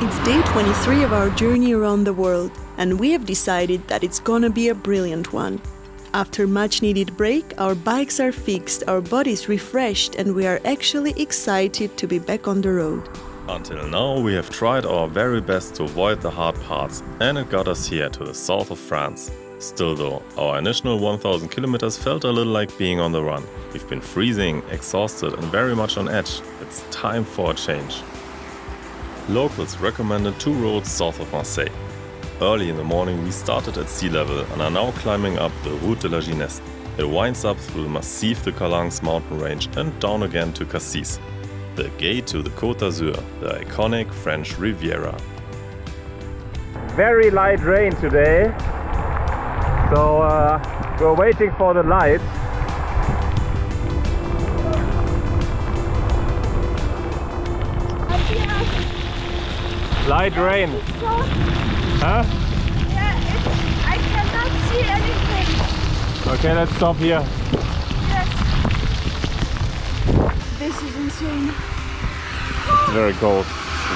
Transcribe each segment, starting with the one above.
It's day 23 of our journey around the world, and we have decided that it's gonna be a brilliant one. After much needed break, our bikes are fixed, our bodies refreshed, and we are actually excited to be back on the road. Until now we have tried our very best to avoid the hard parts, and it got us here to the south of France. Still though, our initial 1000 kilometers felt a little like being on the run. We've been freezing, exhausted and very much on edge. It's time for a change. Locals recommended 2 roads south of Marseille. Early in the morning we started at sea level and are now climbing up the Route de la Gineste. It winds up through the Massif de Calanques mountain range and down again to Cassis, the gate to the Côte d'Azur, the iconic French Riviera. Very light rain today, so we're waiting for the light. Light rain. Huh? Yeah, I cannot see anything. Okay, let's stop here. Yes. This is insane. It's very cold.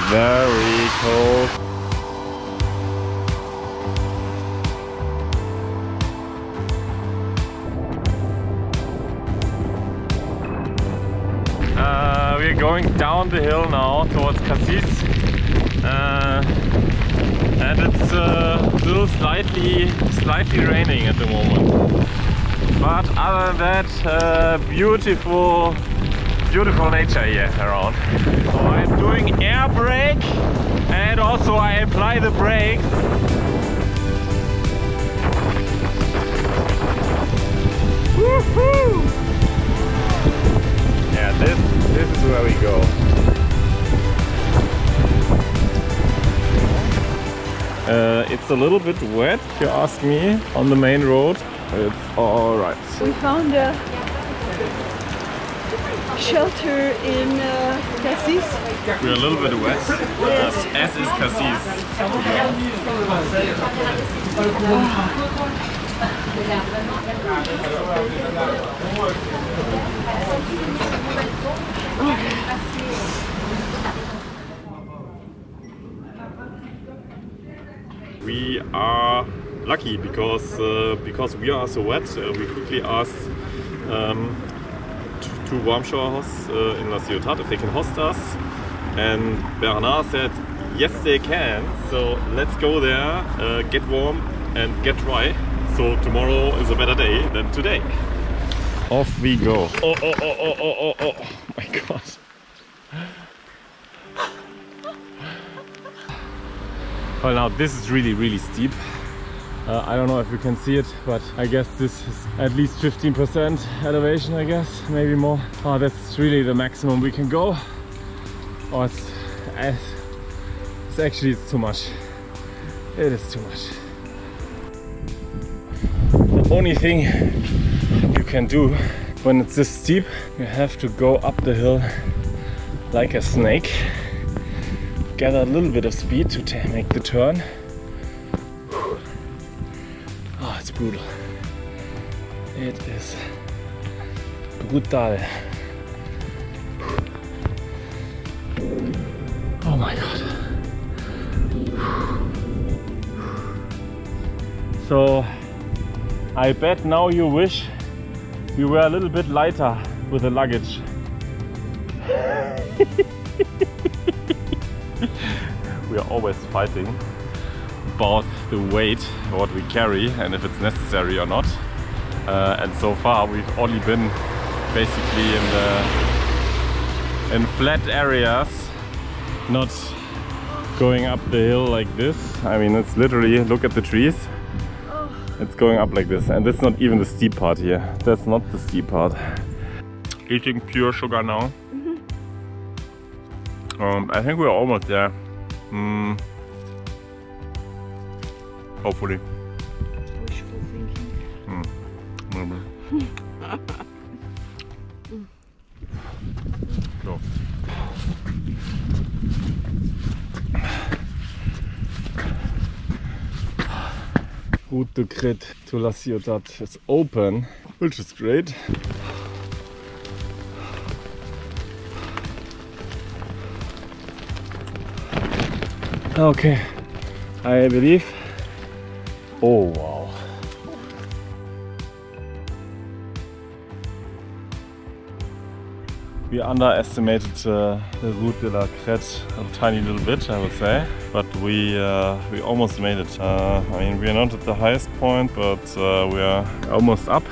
Very cold. We're going down the hill now towards Cassis. And it's still slightly raining at the moment. But other than that, beautiful nature here around. So I'm doing air brake and also I apply the brakes. Woohoo! Yeah, this is where we go. It's a little bit wet, if you ask me, on the main road. It's alright. We found a shelter in Cassis. We're a little bit wet, as is Cassis. We are lucky because we are so wet. We quickly asked two warm shower hosts in La Ciotat if they can host us, and Bernard said yes they can. So let's go there, get warm and get dry. So tomorrow is a better day than today. Off we go. Oh my god. Well, now this is really steep. I don't know if you can see it, but I guess this is at least 15% elevation, I guess, maybe more. Oh, that's really the maximum we can go. Oh, it's actually too much. It is too much. The only thing you can do when it's this steep, you have to go up the hill like a snake. Gather a little bit of speed to make the turn. Oh, it's brutal. It is brutal. Oh my god. So I bet now you wish you were a little bit lighter with the luggage. We are always fighting about the weight, what we carry and if it's necessary or not. And so far we've only been basically in flat areas, not going up the hill like this. I mean, it's literally, look at the trees. It's going up like this, and that's not even the steep part here. That's not the steep part. Eating pure sugar now. I think we're almost there. Hopefully. Wishful thinking. Maybe. So. Route de Crète to La Ciotat is open, which is great. Okay, I believe. Oh wow. We underestimated the Route de la Crête a tiny little bit, I would say, but we almost made it. I mean, we are not at the highest point, but we are almost up.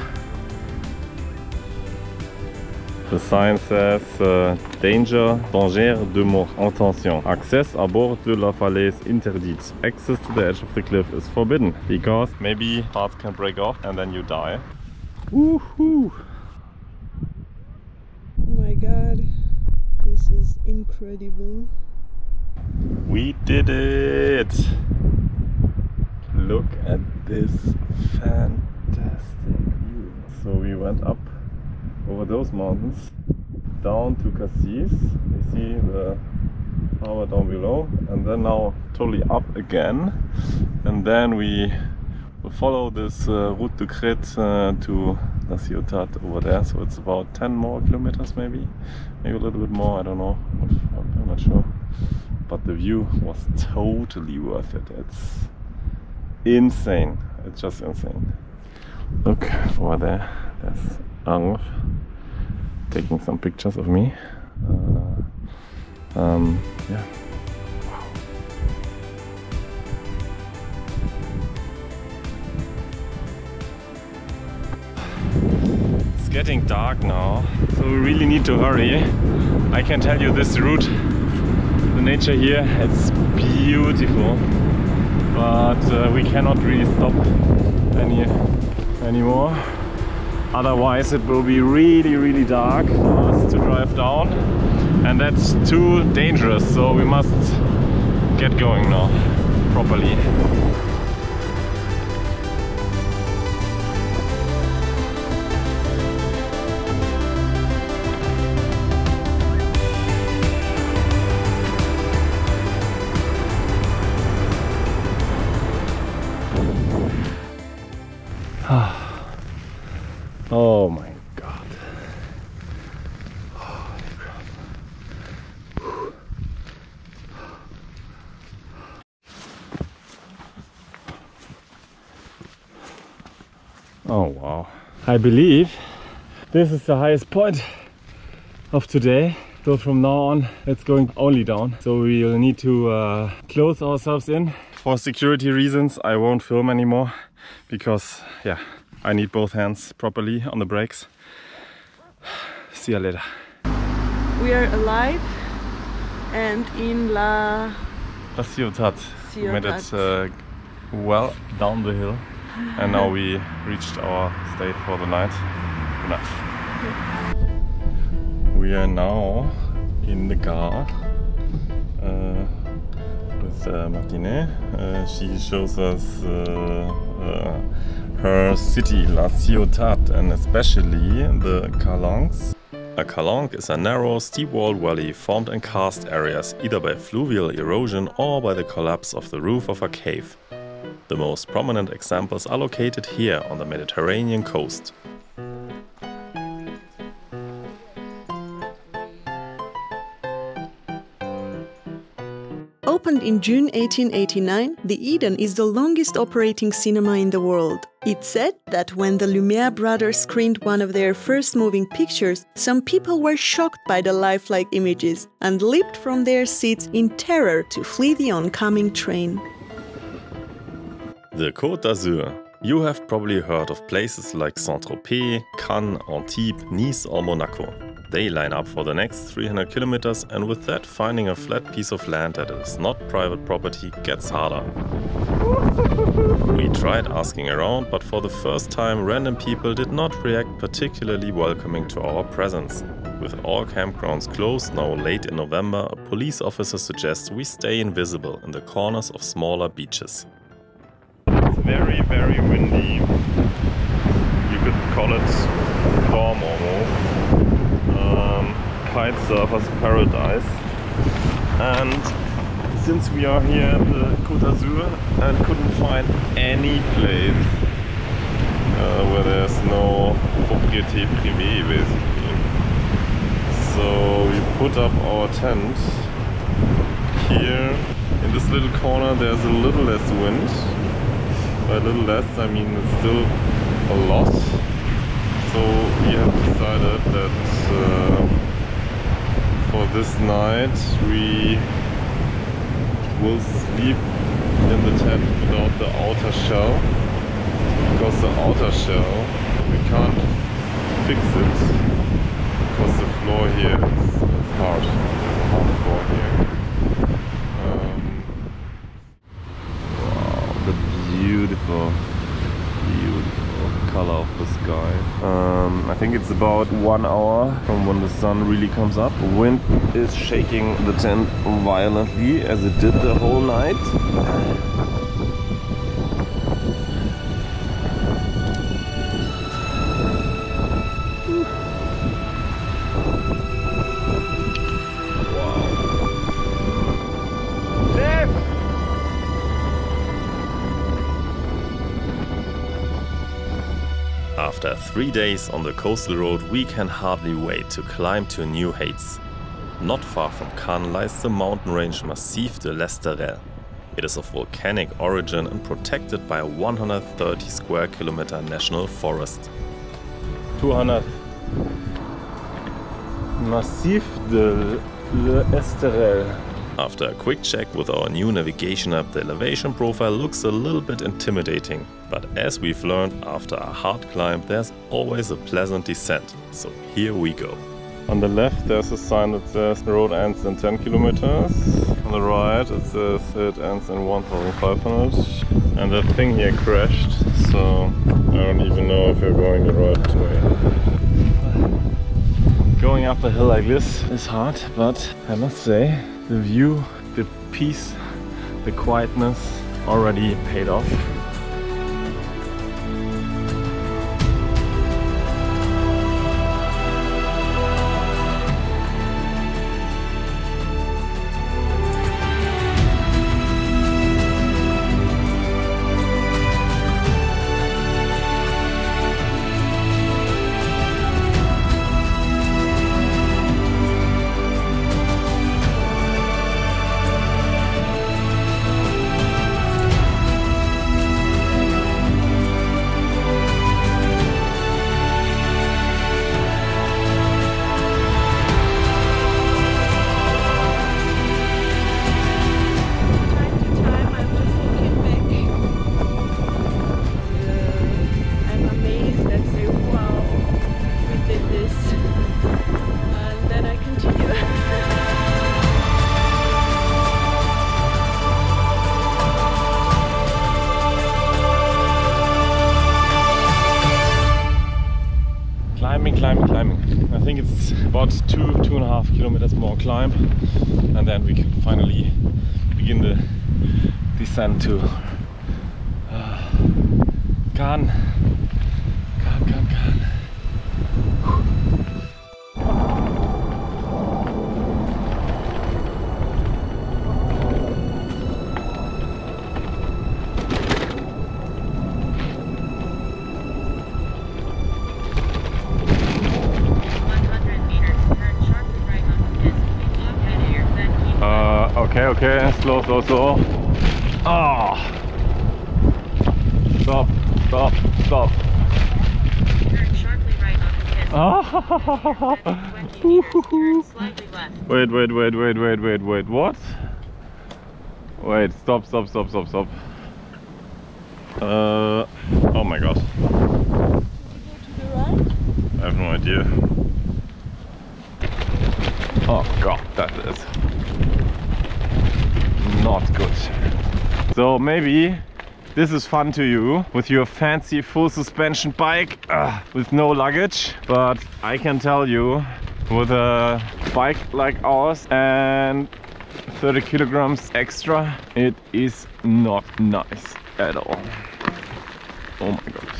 The sign says danger de mort. Attention. Access à bord de la falaise interdite. Access to the edge of the cliff is forbidden because maybe parts can break off and then you die. Woohoo! Oh my god, this is incredible. We did it! Look at this fantastic view. So we went up over those mountains down to Cassis. You see the harbor down below, and then now totally up again, and then we will follow this Route de Crête to La Ciotat over there. So it's about 10 more kilometers, maybe a little bit more, I don't know, I'm not sure, but the view was totally worth it. It's insane, it's just insane. Look over there, there's Arnulf taking some pictures of me. Yeah. Wow. It's getting dark now, so we really need to hurry. I can tell you this route, the nature here, it's beautiful, but we cannot really stop anymore. Otherwise it will be really dark for us to drive down, and that's too dangerous, so we must get going now properly. Oh my god. Holy crap. Oh wow. I believe this is the highest point of today. So from now on it's going only down. So we will need to close ourselves in. For security reasons I won't film anymore because yeah, I need both hands properly on the brakes. See you later. We are alive and in La Ciotat. We made it well down the hill, and now we reached our stay for the night. Good night. We are now in the car with Martine. She shows us her city, La Ciotat, and especially the Calanques. A calanque is a narrow, steep-walled valley formed in karst areas either by fluvial erosion or by the collapse of the roof of a cave. The most prominent examples are located here on the Mediterranean coast. Opened in June 1889, the Eden is the longest operating cinema in the world. It's said that when the Lumière brothers screened one of their first moving pictures, some people were shocked by the lifelike images and leaped from their seats in terror to flee the oncoming train. The Côte d'Azur. You have probably heard of places like Saint-Tropez, Cannes, Antibes, Nice or Monaco. They line up for the next 300 kilometers, and with that finding a flat piece of land that is not private property gets harder. We tried asking around, but for the first time random people did not react particularly welcoming to our presence. With all campgrounds closed now late in November, a police officer suggests we stay invisible in the corners of smaller beaches. It's very windy. You could call it storm almost. Kite surfer's paradise, and since we are here at the Côte d'Azur and couldn't find any place where there's no propriété privée basically, so we put up our tent here In this little corner there's a little less wind. By a little less I mean it's still a lot. So we have decided that for this night we will sleep in the tent without the outer shell. Because the outer shell, we can't fix it. Because the floor here is hard. Hard floor here. Wow, the beautiful color of the sky. I think it's about 1 hour from when the sun really comes up. The wind is shaking the tent violently as it did the whole night. After 3 days on the coastal road, we can hardly wait to climb to new heights. Not far from Cannes lies the mountain range Massif de l'Esterel. It is of volcanic origin and protected by a 130 square kilometer national forest. 200 Massif de l'Esterel. After a quick check with our new navigation app, the elevation profile looks a little bit intimidating. But as we've learned, after a hard climb, there's always a pleasant descent. So here we go. On the left there's a sign that says the road ends in 10 kilometers. On the right it says it ends in 1,500. And that thing here crashed, so I don't even know if you're going the right way. Going up a hill like this is hard, but I must say, the view, the peace, the quietness already paid off. Climbing. I think it's about 2.5 kilometers more climb, and then we can finally begin the descent to Cannes. Okay, slow. Ah! Stop. Turn sharply right on the Kiss. Slightly left. Wait, what? Wait, stop. Oh my god. To the right? I have no idea. Oh god, that is not good. So maybe this is fun to you with your fancy full suspension bike with no luggage, but I can tell you, with a bike like ours and 30 kilograms extra, it is not nice at all. Oh my god.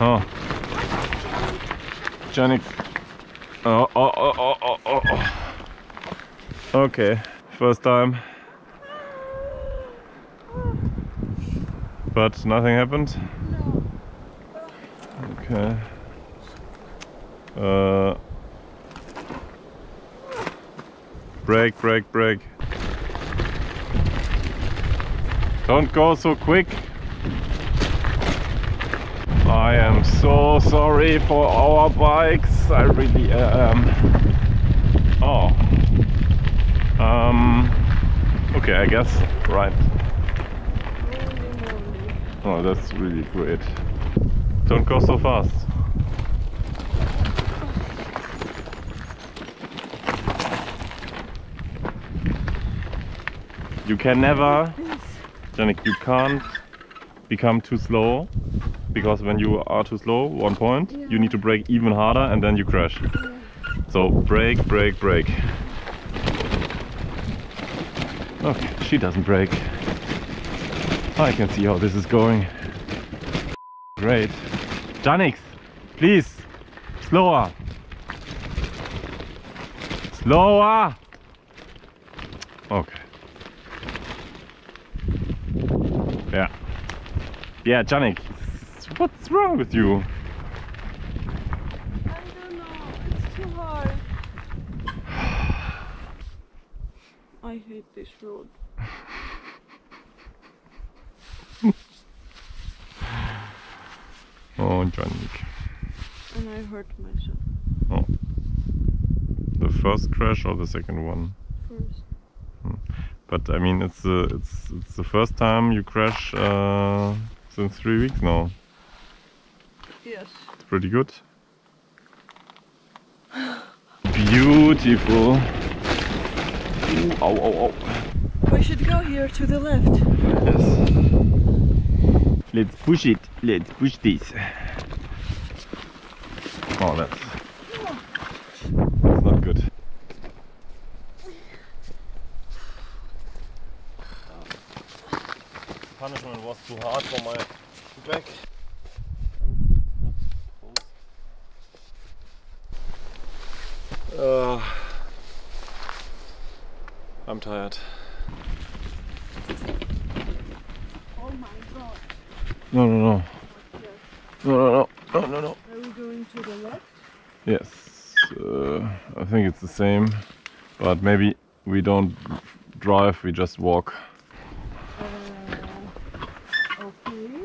Oh, Janik. Oh. Okay, first time. But nothing happened? No. Okay. Brake, brake, brake. Don't go so quick. I am so sorry for our bikes. I really am. Oh. Okay, I guess. Right. Oh, that's really great. Don't go so fast. You can never, Janik, you can't become too slow, because when you are too slow, 1 point, you need to brake even harder and then you crash. So brake, brake, brake. Okay, she doesn't brake. I can see how this is going. Great. Janik, please, slower. Slower. Okay. Yeah. Yeah, Janik, what's wrong with you? I don't know, it's too hard. I hate this road. Oh, Janik. And I hurt myself. Oh. The first crash or the second one? First. But I mean, it's the first time you crash since 3 weeks now. Yes. It's pretty good. Beautiful. Ooh, ow, ow, ow. We should go here to the left. Yes. Let's push it. Let's push this. Oh, that's not good. Punishment was too hard for my back. I'm tired. Oh my god. No, no, no. No, no, no. No, no, no. Are we going to the left? Yes. I think it's the same. But maybe we don't drive, we just walk. Okay.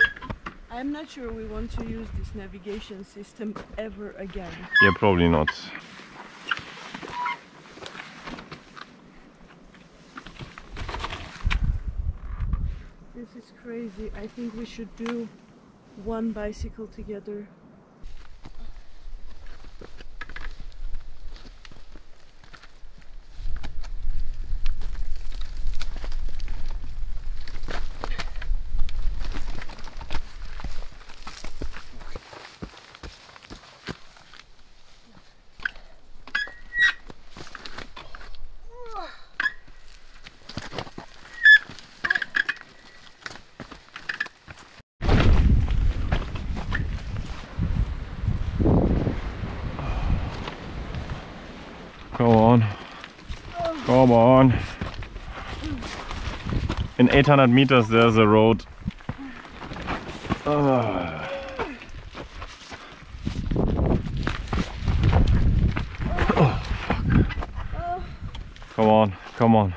I'm not sure we want to use this navigation system ever again. Yeah, probably not. This is crazy. I think we should do one bicycle together. Come on. Come on. In 800 meters there's a road. Come on, come on.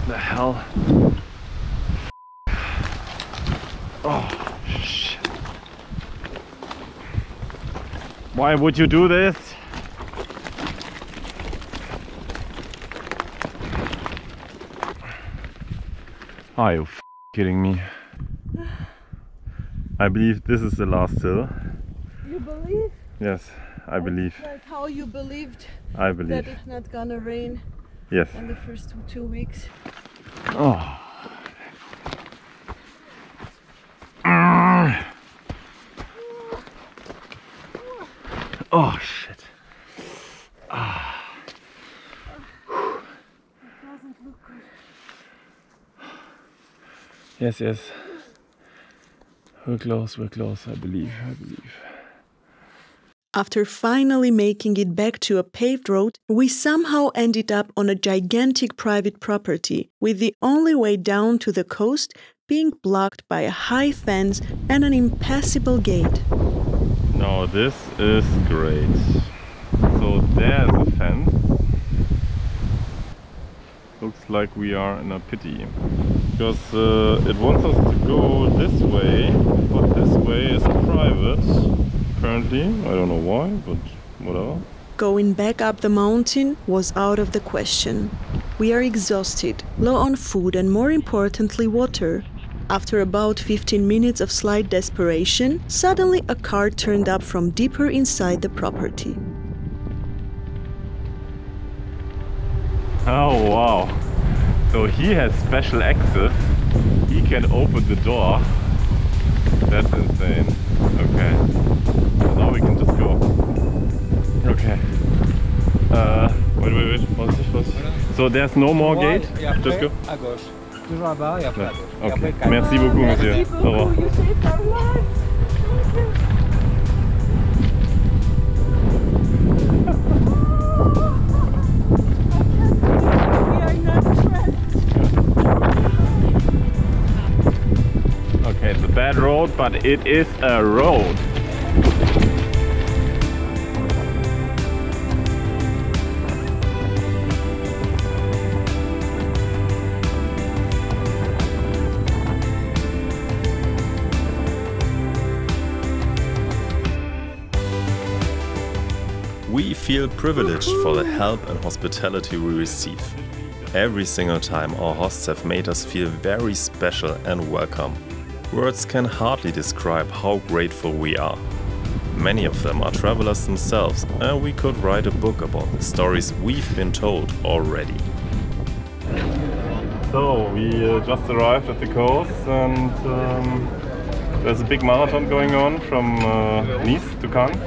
The hell? Oh, shit. Why would you do this? Are you kidding me? I believe this is the last hill. You believe? Yes, I believe. Like how you believed I believe. that it's not gonna rain Yes. in the first two weeks. Oh. Oh shit. Doesn't look good. Yes, yes. We're close, I believe, After finally making it back to a paved road, we somehow ended up on a gigantic private property, with the only way down to the coast being blocked by a high fence and an impassable gate. Now this is great. So there's a fence. Looks like we are in a pity. Because it wants us to go this way, but this way is private. Currently, I don't know why, but whatever. Going back up the mountain was out of the question. We are exhausted, low on food and more importantly water. After about 15 minutes of slight desperation, suddenly a car turned up from deeper inside the property. Oh wow! So he has special access. He can open the door. That's insane. Okay. So now we can just go. Okay. Wait. Vorsicht. So there's no more gate? Just go. À gauche. Toujours là-bas et après à gauche. Et Okay. après, calme. Merci beaucoup, monsieur. Au revoir. You saved our lives. We are not trapped. Okay, it's a bad road, but it is a road. We feel privileged for the help and hospitality we receive. Every single time our hosts have made us feel very special and welcome. Words can hardly describe how grateful we are. Many of them are travelers themselves, and we could write a book about the stories we've been told already. So we just arrived at the coast, and there's a big marathon going on from Nice to Cannes,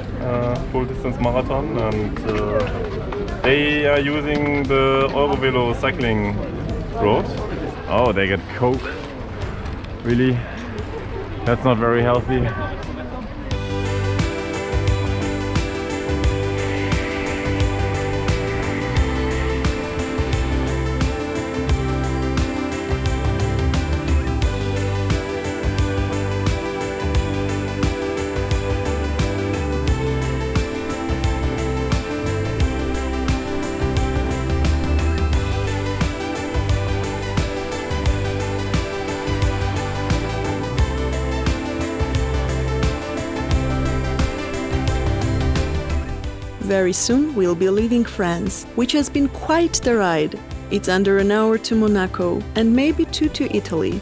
full distance marathon, and they are using the Eurovelo cycling road. Oh, they get Coke. Really? That's not very healthy. Very soon we'll be leaving France, which has been quite the ride. It's under an hour to Monaco and maybe 2 to Italy.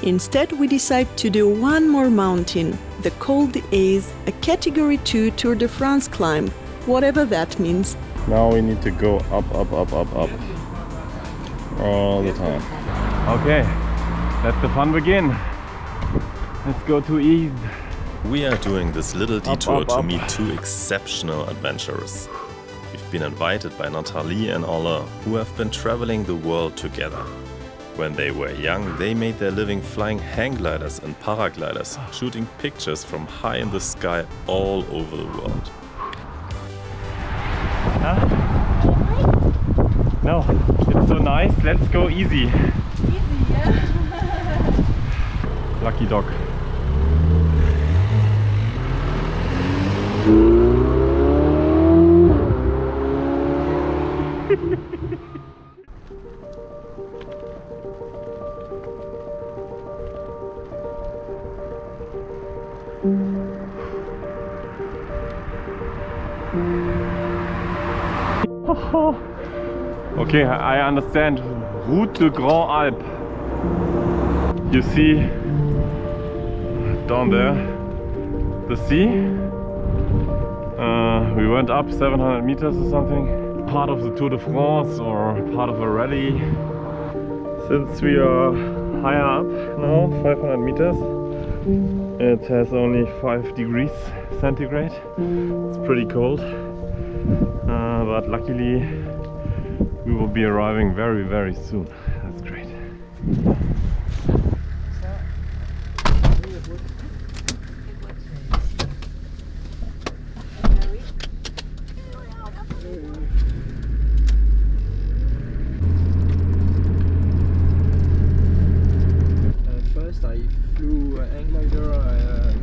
Instead, we decide to do one more mountain, the Col d'Aise, a Category 2 Tour de France climb, whatever that means. Now we need to go up all the time. Okay, let the fun begin. Let's go to Aise. We are doing this little detour up. to meet two exceptional adventurers. We've been invited by Nathalie and Alain, who have been traveling the world together. When they were young, they made their living flying hang gliders and paragliders, shooting pictures from high in the sky all over the world. Huh? No, it's so nice. Let's go easy. Easy, yeah. Lucky dog. Okay, I understand. Route de Grand Alpes. You see down there the sea. We went up 700 meters or something. Part of the Tour de France or part of a rally. Since we are higher up now, 500 meters, it has only 5 degrees centigrade. It's pretty cold. But luckily we will be arriving very, very soon. That's great. flew hang glider.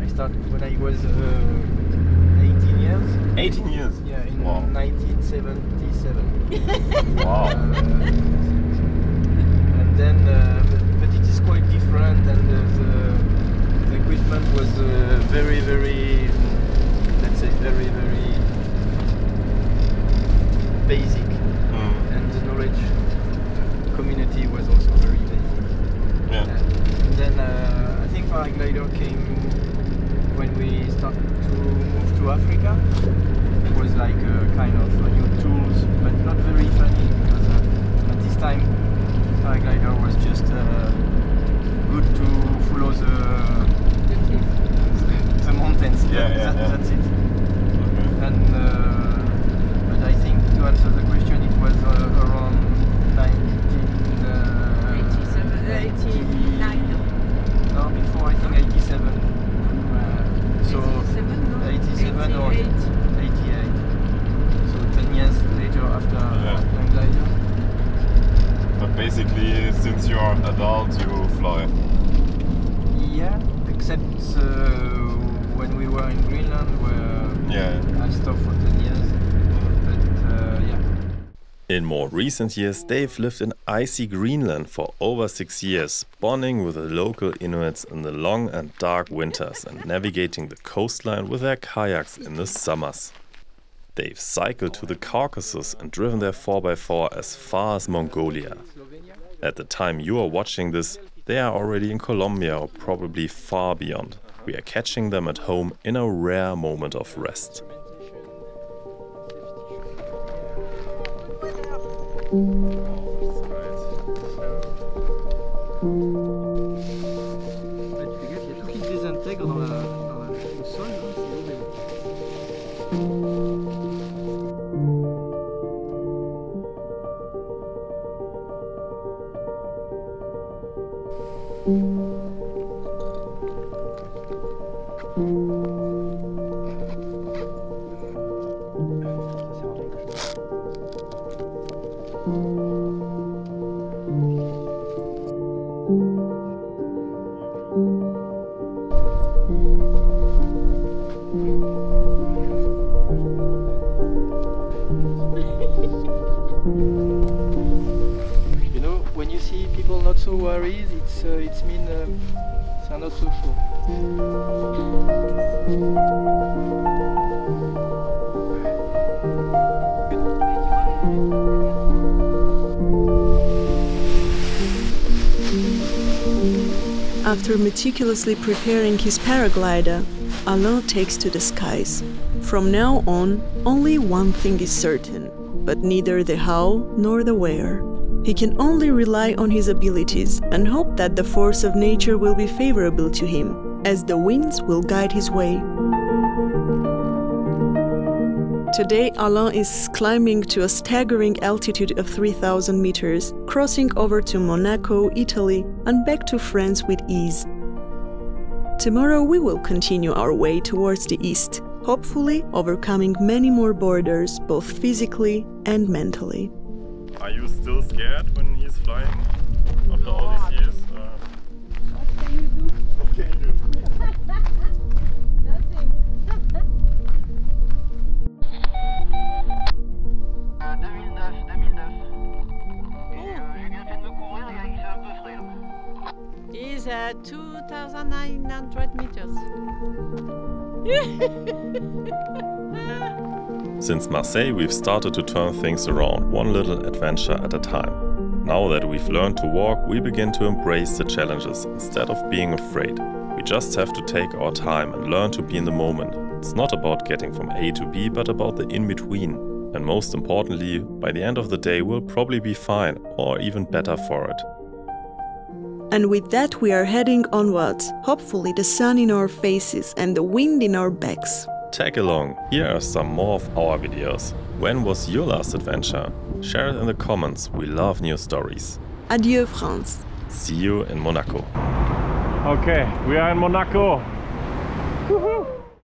I started when I was 18 years. 18 years? Yeah, in Wow. 1977. Wow. And then, but it is quite different, and the equipment was very, very, let's say, very, very basic, and the knowledge community was also very basic. Yeah. And then I think paraglider came when we started to move to Africa. It was like a kind of new tools, but not very funny, because at this time paraglider was just good to follow the mountains. That's it. Okay. And but I think to answer the question, it was around 89. No, before I think 87. So 87 or 88. So 10 years later after hang glider. But basically, since you are an adult, you fly. Yeah, except when we were in Greenland, where I stopped for 10 years. But yeah. In more recent years, Dave lived in icy Greenland for over 6 years, bonding with the local Inuits in the long and dark winters and navigating the coastline with their kayaks in the summers. They've cycled to the Caucasus and driven their 4x4 as far as Mongolia. At the time you are watching this, they are already in Colombia or probably far beyond. We are catching them at home in a rare moment of rest. Fais gaffe, il y a tout qui se désintègre au sol, hein, c'est horrible. You know, when you see people not so worried, it's mean they're not so sure. After meticulously preparing his paraglider, Alain takes to the skies. From now on, only one thing is certain, but neither the how nor the where. He can only rely on his abilities and hope that the force of nature will be favorable to him, as the winds will guide his way. Today, Alain is climbing to a staggering altitude of 3,000 meters, crossing over to Monaco, Italy, and back to France with ease. Tomorrow we will continue our way towards the east, hopefully overcoming many more borders, both physically and mentally. Are you still scared when he's flying after all these years? What can you do? What can you do? Nothing. 2009. Et j'ai bien fait de me couvrir, il s'est un peu frais là. Is 2,900 meters. Since Marseille, we've started to turn things around, one little adventure at a time. Now that we've learned to walk, we begin to embrace the challenges instead of being afraid. We just have to take our time and learn to be in the moment. It's not about getting from A to B, but about the in-between. And most importantly, by the end of the day, we'll probably be fine, or even better for it. And with that, we are heading onwards, hopefully the sun in our faces and the wind in our backs. Tag along, here are some more of our videos. When was your last adventure? Share it in the comments, we love new stories. Adieu, France. See you in Monaco. Okay, we are in Monaco.